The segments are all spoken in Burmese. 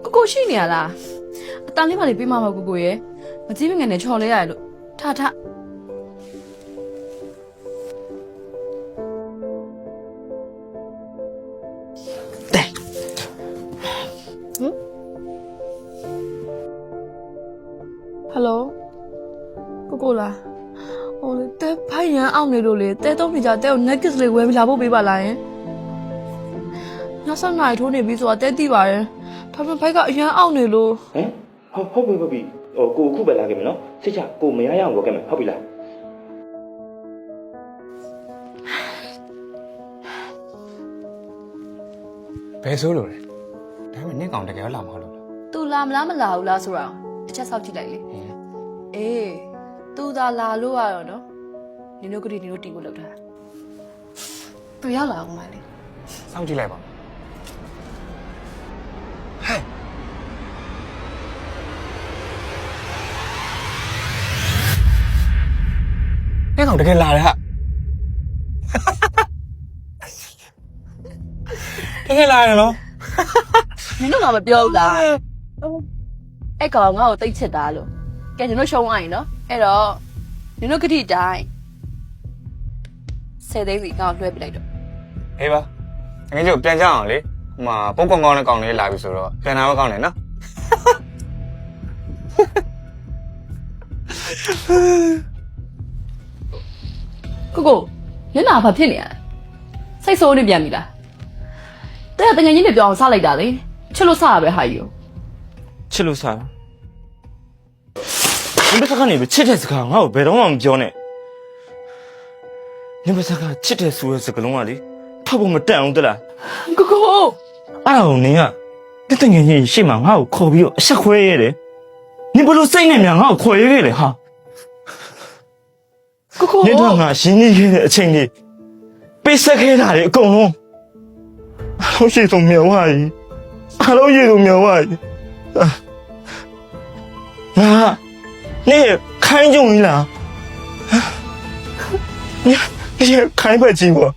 ကိုကိုရှိနေရလားအတန်လေးပါလေးပေးမှာပါကိုကိုရဲ့မကြည့်မငယ်နဲ့ချော်လဲရတယ်လို့ထထဟယ်လိုကိုကိုလားဟိုလေတဲဖိုင်ရန်အောင်နေလို့လေတဲတော့နေကြတဲကို next လေးဝယ်ပြီးလာဖို့ပေးပါလားယင်ည7 နာရီထိုးနေပြီဆိုတာတဲသိပါရဲ့ဒါပေမဲ့ဖိုက်ကအရန်အောင်နေလို့ဟမ်ဟုတ်ပြီဟိုကိုအခုပဲလာခဲ့မယ်နော်စိတ်ချကိုမရရအောင်ပြောခဲ့မယ်ဟုတ်ပြီလားဘယ်ဆိုလို့လဲဒါပေမဲ့နင့်ကောင်တကယ်လာမဟုတ်လို့ तू လာမလားမလာဘူးလားဆိုတာတစ်ချက်စောင့်ကြည့်လိုက်လေအေး तू သာလာလို့ရတော့နော်နင်တို့ကတိနင်တို့တီးဖို့လောက်တာသူရောက်လာအောင်မလေး စောင့်ကြည့်လိုက်ပါဟဲ့နင့်ကောင်တကယ်လာတယ်ဟာတကယ်လာတယ်နော် နင်တို့ကမပြောဘူးလားအဲ့ကောင်ငါ့ကိုတိတ်ချစ်တာလို့ကဲနင်တို့ရှုံးသွားရင်နော်အဲ့တော့နင်တို့ကတိတိုင်း10 သိန်းစီကောင်လွှဲပြလိုက်တော့ ဟေးပါငါတို့ပြန်ကြအောင်လေဟိုမှာပုံကောင်းကောင်းနဲ့ကောင်လေးလာပြီဆိုတော့ပြန်လာမကောင်းနဲ့နော်ကိုကိုမျက်နှာဘာဖြစ်နေရလဲစိတ်ဆိုးနေပြန်ပြီလားတဲ့တငယ်ချင်းတွေပြောအောင်စားလိုက်တာလေချစ်လို့စားရပဲဟာယူ ချစ်လို့စားနင်ဘက်ကနေပဲချစ်တဲ့စကားငါ့ကိုဘယ်တော့မှမပြောနဲ့နင်ဘက်ကချစ်တဲ့ဆိုတဲ့စကားလုံးကလေဖတ်ဖို့မတန်အောင်တလား ကိုကို အဲ့ဒါကိုနင်ကတငယ်ချင်းရှေ့မှာငါ့ကိုခေါ်ပြီးတော့အဆက်ခွဲရတယ်နင်ဘလို့စိတ်နဲ့များငါ့ကိုခေါ်ရဲခဲ့လေဟာ ကိုကို နင်တို့ငါရင်းနှီးခဲ့တဲ့အချိန်လေးပေးဆက်ခဲ့တာလေအကုန်လုံးအားလုံးရှိဆုံးမြော်ဝါကြီးအားလုံးရှိဆုံးမြော်ဝါကြီးငါနေခိုင်းကြုံကြီးလားနေခိုင်းပဲကြည့်ပေါ့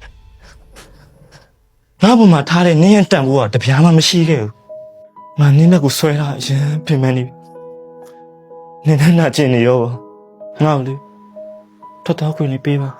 ငါဘုံမှာထားတဲ့နင်းရတန်ဖို့ကတပြားမှမရှိခဲ့ဘူးငါနင်းနဲ့ကိုဆွဲတာအရင်ပြင်မနေနင်းနဲ့နာကျင်နေရောငါ့ကိုလေထွက်တော့ခွင့်လေးပေးပါ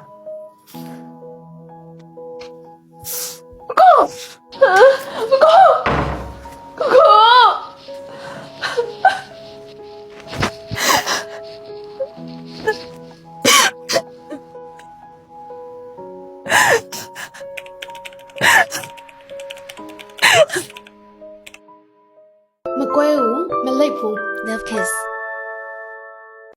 မကွဲဘူးမလိတ်ဘူး Love kiss